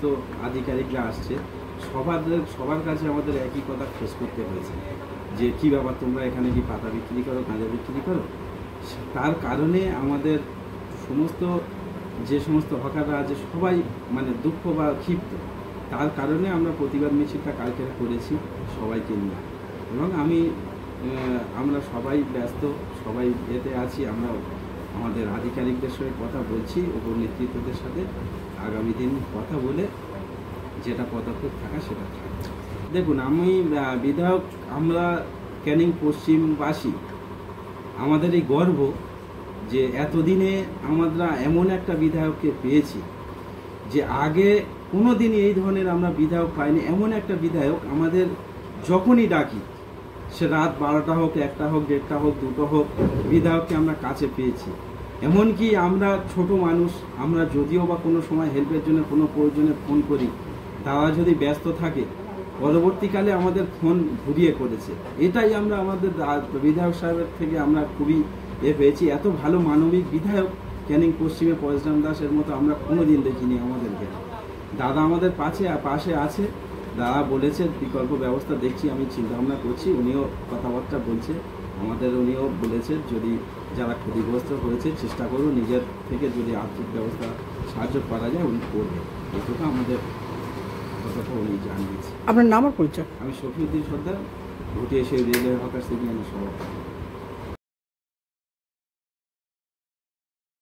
তো আধিকারিকরা আসছে, সবার কাছে আমাদের একই কথা ফেস করতে হয়েছে যে কী ব্যাপার, তোমরা এখানে কি পাতা বিক্রি করো, গাঁজা বিক্রি করো। তার কারণে আমাদের যে সমস্ত হকাররা আছে সবাই মানে দুঃখ বা ক্ষিপ্ত। তার কারণে আমরা প্রতিবাদ মিছিলটা কালকে করেছি সবাইকে নিয়ে, এবং আমরা সবাই ব্যস্ত, সবাই এতে আছি। আমরা আমাদের আধিকারিকদের সঙ্গে কথা বলছি, উপর নেতৃত্বদের সাথে আগামী দিন কথা বলে যেটা পদক্ষেপ থাকা সেটা থাকবে। দেখুন, আমি বিধায়ক, আমরা ক্যানিং পশ্চিমবাসী, আমাদের এই গর্ব যে এতদিনে আমরা এমন একটা বিধায়ককে পেয়েছি যে আগে কোনো দিনই এই ধরনের আমরা বিধায়ক পাইনি। এমন একটা বিধায়ক আমাদের যখনই ডাকি, সে রাত 12টা হোক, 1টা হোক, 1:30টা হোক, 2টো হোক, বিধায়ককে আমরা কাছে পেয়েছি। এমনকি আমরা ছোট মানুষ, আমরা যদিও বা কোনো সময় হেল্পের জন্য কোনো প্রয়োজনে ফোন করি, তারা যদি ব্যস্ত থাকে, পরবর্তীকালে আমাদের ফোন ঘুরিয়ে করেছে। এটাই আমরা আমাদের বিধায়ক সাহেবের থেকে আমরা খুবই পেয়েছি। এত ভালো মানবিক বিধায়ক ক্যানিং পশ্চিমে পরেশরাম দাসের মতো আমরা কোনো দিন দেখিনি আমাদেরকে। দাদা আমাদের পাশে আছে, দাদা বলেছে বিকল্প ব্যবস্থা দেখছি, আমি চিন্তা ভাবনা করছি। উনিও কথাবার্তা বলছে আমাদের, উনিও বলেছে যদি যারা ক্ষতিগ্রস্ত হয়েছে চেষ্টা করব নিজের থেকে যদি আর্থিক ব্যবস্থা সাহায্য করা যায় উনি করবেন, এটুকু আমাদের কথাটা উনি জানিয়েছে। আপনার নাম আর পরিচয়? আমি শফিউদ্দিন সর্দার, ঘটিয়া সেই রেলওয়ে হকার্স ইউনিয়নের সভাপতি।